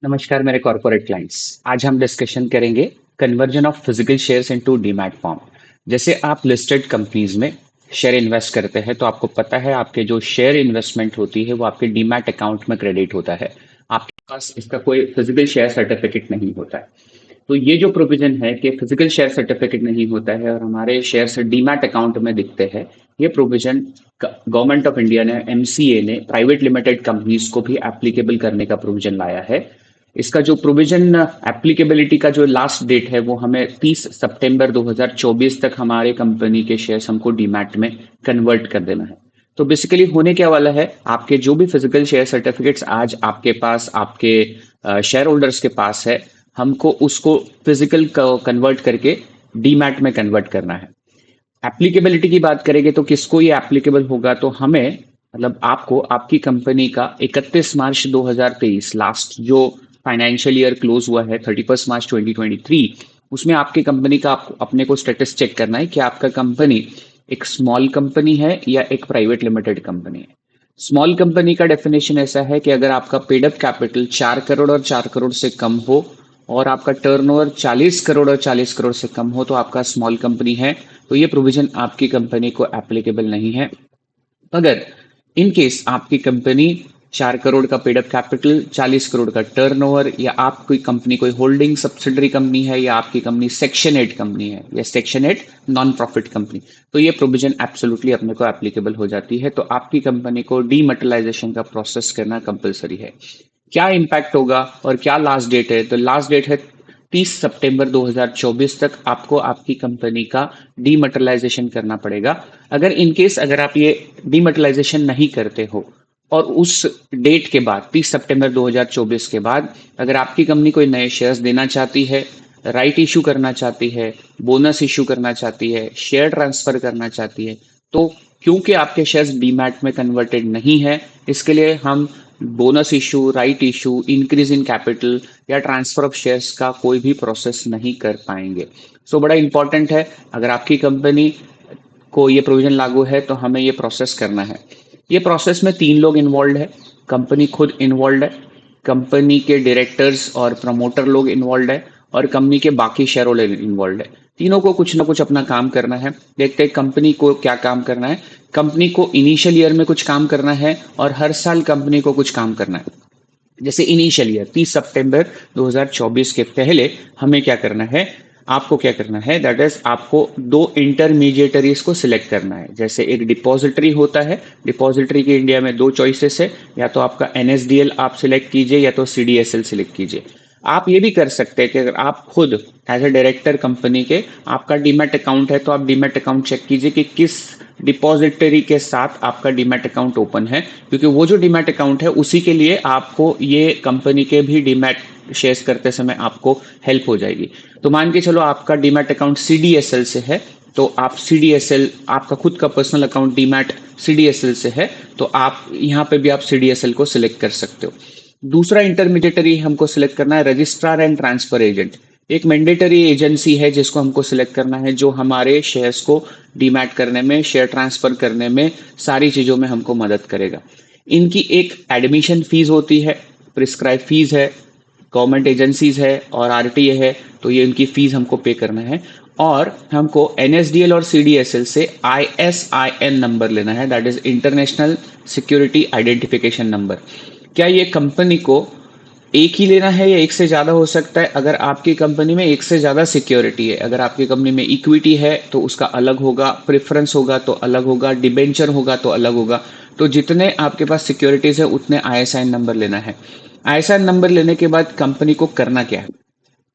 नमस्कार मेरे corporate clients. आज हम डिस्कशन करेंगे conversion of physical shares into demat form. जैसे आप लिस्टेड कंपनीज में शेयर इन्वेस्ट करते हैं तो आपको पता है आपके जो शेयर इन्वेस्टमेंट होती है वो आपके डीमैट अकाउंट में क्रेडिट होता है। आपके पास इसका कोई फिजिकल शेयर सर्टिफिकेट नहीं होता है। तो ये जो प्रोविजन है कि फिजिकल शेयर सर्टिफिकेट नहीं होता है और हमारे शेयर्स डीमैट अकाउंट में दिखते हैं, ये प्रोविजन गवर्नमेंट ऑफ इंडिया ने एमसीए ने प्राइवेट लिमिटेड कंपनीज को भी एप्लीकेबल करने का प्रोविजन लाया है। इसका जो प्रोविजन एप्लीकेबिलिटी का जो लास्ट डेट है वो हमें 30 सितंबर 2024 तक हमारे कंपनी के शेयर्स हमको डीमैट में कन्वर्ट कर देना है। तो बेसिकली होने क्या वाला है, आपके जो भी फिजिकल शेयर सर्टिफिकेट्स आज आपके पास आपके शेयर होल्डर्स के पास है, हमको उसको फिजिकल कन्वर्ट करके डीमैट में कन्वर्ट करना है। एप्लीकेबिलिटी की बात करेंगे तो किसको ये एप्लीकेबल होगा, तो हमें मतलब आपको आपकी कंपनी का 31 मार्च 2023 लास्ट जो फाइनेंशियल ईयर क्लोज हुआ है 31 मार्च 2023, उसमें आपकी कंपनी का अपने को स्टेटस चेक करना है कि आपका कंपनी एक स्मॉल कंपनी है या एक प्राइवेट लिमिटेड कंपनी है। स्मॉल कंपनी का डेफिनेशन ऐसा है कि अगर आपका पेड अप कैपिटल 4 करोड़ और 4 करोड़ से कम हो और आपका टर्नओवर 40 करोड़ और 40 करोड़ से कम हो तो आपका स्मॉल कंपनी है। तो ये प्रोविजन आपकी कंपनी को एप्लीकेबल नहीं है। अगर इन केस आपकी कंपनी 4 करोड़ का पेड अप कैपिटल, 40 करोड़ का टर्नओवर, या आप कोई कंपनी कोई होल्डिंग सब्सिडरी कंपनी है, या आपकी कंपनी सेक्शन 8 कंपनी है या सेक्शन 8 नॉन प्रॉफिट कंपनी, तो ये प्रोविजन एब्सोल्युटली अपने को एप्लीकेबल हो जाती है। तो आपकी कंपनी को डीमटेलाइजेशन का प्रोसेस करना कंपलसरी है। क्या इम्पैक्ट होगा और क्या लास्ट डेट है, तो लास्ट डेट है 30 सितंबर 2024 तक आपको आपकी कंपनी का डीमटेलाइजेशन करना पड़ेगा। अगर इन केस अगर आप ये डीमटेलाइजेशन नहीं करते हो और उस डेट के बाद 30 सितंबर 2024 के बाद अगर आपकी कंपनी कोई नए शेयर्स देना चाहती है, राइट इशू करना चाहती है, बोनस इशू करना चाहती है, शेयर ट्रांसफर करना चाहती है, तो क्योंकि आपके शेयर्स डीमैट में कन्वर्टेड नहीं है, इसके लिए हम bonus issue, right issue, increase in capital या ट्रांसफर ऑफ शेयर्स का कोई भी प्रोसेस नहीं कर पाएंगे। सो बड़ा इंपॉर्टेंट है, अगर आपकी कंपनी को ये प्रोविजन लागू है तो हमें ये प्रोसेस करना है। ये प्रोसेस में 3 लोग इन्वॉल्व है, कंपनी खुद इन्वॉल्व है, कंपनी के डायरेक्टर्स और प्रमोटर लोग इन्वॉल्व है और कंपनी के बाकी शेयर होल्डर इन्वॉल्व है। तीनों को कुछ ना कुछ अपना काम करना है। देखते हैं कंपनी को क्या काम करना है। कंपनी को इनिशियल ईयर में कुछ काम करना है और हर साल कंपनी को कुछ काम करना है। जैसे इनिशियल ईयर 30 सितंबर 2024 के पहले हमें क्या करना है, आपको क्या करना है, दैट इज आपको 2 इंटरमीडिएटरीज को सिलेक्ट करना है। जैसे एक डिपॉजिटरी होता है, डिपॉजिटरी के इंडिया में 2 चॉइसेस है, या तो आपका एनएसडीएल आप सिलेक्ट कीजिए या तो सीडीएसएल सिलेक्ट कीजिए। आप ये भी कर सकते हैं कि अगर आप खुद एज ए डायरेक्टर कंपनी के आपका डीमैट अकाउंट है तो आप डीमैट अकाउंट चेक कीजिए कि किस डिपॉजिटरी के साथ आपका डीमैट अकाउंट ओपन है, क्योंकि वो जो डीमैट अकाउंट है उसी के लिए आपको ये कंपनी के भी डीमैट शेयर्स करते समय आपको हेल्प हो जाएगी। तो मान के चलो आपका डीमैट अकाउंट सीडीएसएल से है, तो आप सीडीएसएल, आपका खुद का पर्सनल अकाउंट डीमैट सीडीएसएल से है, तो आप यहाँ पे भी आप सीडीएसएल को सिलेक्ट कर सकते हो। दूसरा इंटरमीडिएटरी हमको सिलेक्ट करना है रजिस्ट्रार एंड ट्रांसफर एजेंट। एक मैंडेटरी एजेंसी है जिसको हमको सिलेक्ट करना है, जो हमारे शेयर्स को डीमैट करने में, शेयर ट्रांसफर करने में, सारी चीजों में हमको मदद करेगा। इनकी एक एडमिशन फीस होती है, प्रिस्क्राइब फीस है, गवर्नमेंट एजेंसीज है और आरटीए है, तो ये इनकी फीस हमको पे करना है। और हमको एनएसडीएल और सीडीएसएल से आईएसआईएन नंबर लेना है, that is international security identification number. क्या ये कंपनी को एक ही लेना है या एक से ज्यादा हो सकता है? अगर आपकी कंपनी में एक से ज्यादा सिक्योरिटी है, अगर आपकी कंपनी में इक्विटी है तो उसका अलग होगा, प्रेफरेंस होगा तो अलग होगा, डिबेंचर होगा तो अलग होगा। तो जितने आपके पास सिक्योरिटीज है उतने आईएसआईएन नंबर लेना है। आईएसआईएन नंबर लेने के बाद कंपनी को करना क्या है?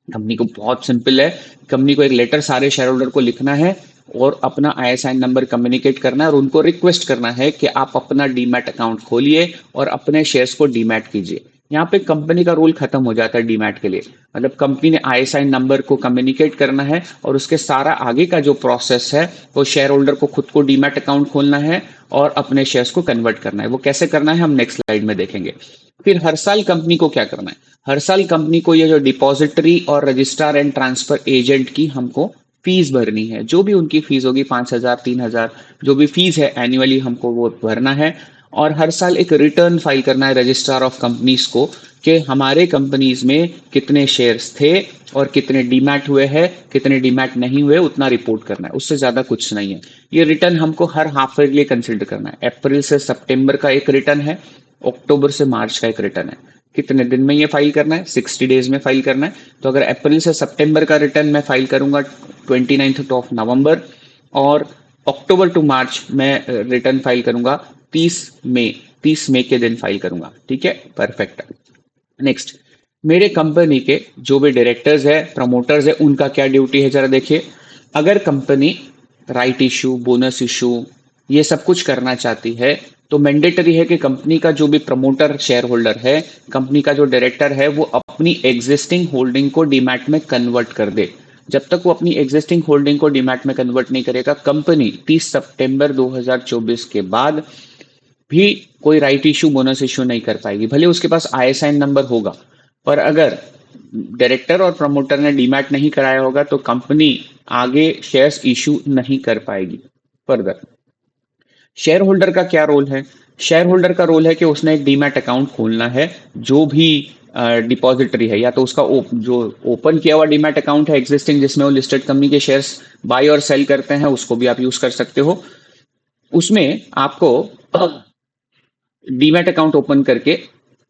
कंपनी को बहुत सिंपल है, कंपनी को एक लेटर सारे शेयर होल्डर को लिखना है और अपना आईएसआईएन नंबर कम्युनिकेट करना है और उनको रिक्वेस्ट करना है कि आप अपना डीमैट अकाउंट खोलिए और अपने शेयर्स को डीमैट कीजिए। यहाँ पे कंपनी का रोल खत्म हो जाता है डीमैट के लिए। मतलब कंपनी ने आईएसआईएन नंबर को कम्युनिकेट करना है और उसके सारा आगे का जो प्रोसेस है वो शेयर होल्डर को खुद को डीमैट अकाउंट खोलना है और अपने शेयर्स को कन्वर्ट करना है। वो कैसे करना है हम नेक्स्ट स्लाइड में देखेंगे। फिर हर साल कंपनी को क्या करना है, हर साल कंपनी को ये जो डिपॉजिटरी और रजिस्ट्रार एंड ट्रांसफर एजेंट की हमको फीस भरनी है। जो भी उनकी फीस होगी 5,000, 3,000, जो भी फीस है एनुअली हमको वो भरना है। और हर साल एक रिटर्न फाइल करना है रजिस्ट्रार ऑफ कंपनीज को कि हमारे कंपनीज में कितने शेयर्स थे और कितने डीमैट हुए हैं, कितने डीमैट नहीं हुए, उतना रिपोर्ट करना है, उससे ज्यादा कुछ नहीं है। ये रिटर्न हमको हर हाफ ईयर लिए कंसिडर करना है। अप्रैल से सितंबर का एक रिटर्न है, अक्टूबर से मार्च का एक रिटर्न है। कितने दिन में ये फाइल करना है? 60 डेज में फाइल करना है। तो अगर अप्रैल से सितंबर का रिटर्न मैं फाइल करूंगा 29 ऑफ नवंबर, और अक्टूबर टू मार्च में रिटर्न फाइल करूंगा 30 मई के दिन फाइल करूंगा। ठीक है, परफेक्ट। नेक्स्ट, मेरे कंपनी के जो भी डायरेक्टर्स है, प्रमोटर्स है, उनका क्या ड्यूटी है जरा देखिए। अगर company right issue, bonus issue, ये सब कुछ करना चाहती है तो मैंडेटरी है कि कंपनी का जो भी प्रमोटर शेयर होल्डर है, कंपनी का जो डायरेक्टर है, वो अपनी एग्जिस्टिंग होल्डिंग को डीमैट में कन्वर्ट कर दे। जब तक वो अपनी एग्जिस्टिंग होल्डिंग को डीमैट में कन्वर्ट नहीं करेगा, कंपनी 30 सितंबर 2024 के बाद भी कोई राइट इशू, बोनस इशू नहीं कर पाएगी, भले उसके पास आईएसआईएन नंबर होगा। पर अगर डायरेक्टर और प्रमोटर ने डीमैट नहीं कराया होगा तो कंपनी आगे शेयर्स इशू नहीं कर पाएगी। फर्दर, शेयर होल्डर का क्या रोल है? शेयर होल्डर का रोल है कि उसने एक डीमैट अकाउंट खोलना है। जो भी डिपॉजिटरी है, या तो उसका जो ओपन किया हुआ डीमैट अकाउंट है एग्जिस्टिंग, जिसमें वो लिस्टेड कंपनी के शेयर्स बाय और सेल करते हैं, उसको भी आप यूज कर सकते हो। उसमें आपको डीमैट अकाउंट ओपन करके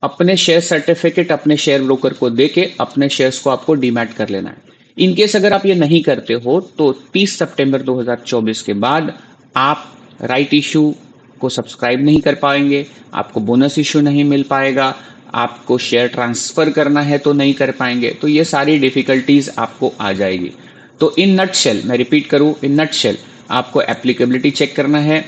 अपने शेयर सर्टिफिकेट अपने शेयर ब्रोकर को देके अपने शेयर्स को आपको डीमैट कर लेना है। इनकेस अगर आप ये नहीं करते हो तो 30 सितंबर 2024 के बाद आप राइट इशू को सब्सक्राइब नहीं कर पाएंगे, आपको बोनस इशू नहीं मिल पाएगा, आपको शेयर ट्रांसफर करना है तो नहीं कर पाएंगे। तो ये सारी डिफिकल्टीज आपको आ जाएगी। तो इन नटशेल, मैं रिपीट करूं, इन नटशेल आपको एप्लीकेबिलिटी चेक करना है,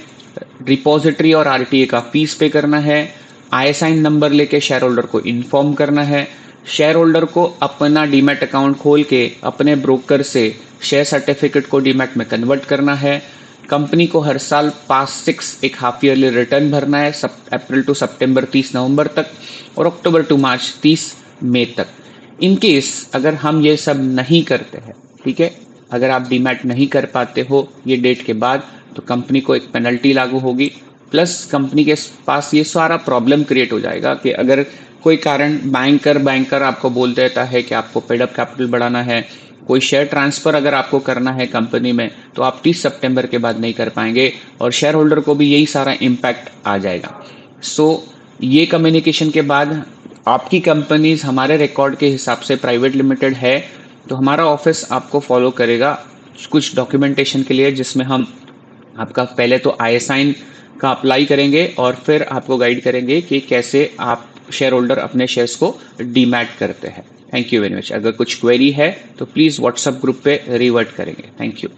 रिपोजिटरी और आरटीए का फीस पे करना है, आईएसआईएन नंबर लेके शेयर होल्डर को इन्फॉर्म करना है, शेयर होल्डर को अपना डीमैट अकाउंट खोल के अपने ब्रोकर से शेयर सर्टिफिकेट को डीमैट में कन्वर्ट करना है, कंपनी को हर साल पास 6 एक हाफ ईयरली रिटर्न भरना है, अप्रैल टू सितंबर 30 नवंबर तक, और अक्टूबर टू मार्च 30 मई तक। इन केस अगर हम ये सब नहीं करते हैं, ठीक है, अगर आप डीमैट नहीं कर पाते हो ये डेट के बाद, तो कंपनी को एक पेनल्टी लागू होगी, प्लस कंपनी के पास ये सारा प्रॉब्लम क्रिएट हो जाएगा कि अगर कोई कारण बैंकर आपको बोल देता है कि आपको पेड अप कैपिटल बढ़ाना है, कोई शेयर ट्रांसफर अगर आपको करना है कंपनी में, तो आप 30 सितंबर के बाद नहीं कर पाएंगे और शेयर होल्डर को भी यही सारा इम्पैक्ट आ जाएगा। सो ये कम्युनिकेशन के बाद आपकी कंपनीज हमारे रिकॉर्ड के हिसाब से प्राइवेट लिमिटेड है, तो हमारा ऑफिस आपको फॉलो करेगा कुछ डॉक्यूमेंटेशन के लिए, जिसमें हम आपका पहले तो आईएसआईएन का अप्लाई करेंगे और फिर आपको गाइड करेंगे कि कैसे आप शेयर होल्डर अपने शेयर्स को डीमैट करते हैं। Thank you very much. अगर कुछ क्वेरी है तो प्लीज़ व्हाट्सएप ग्रुप पे रिवर्ट करेंगे। Thank you.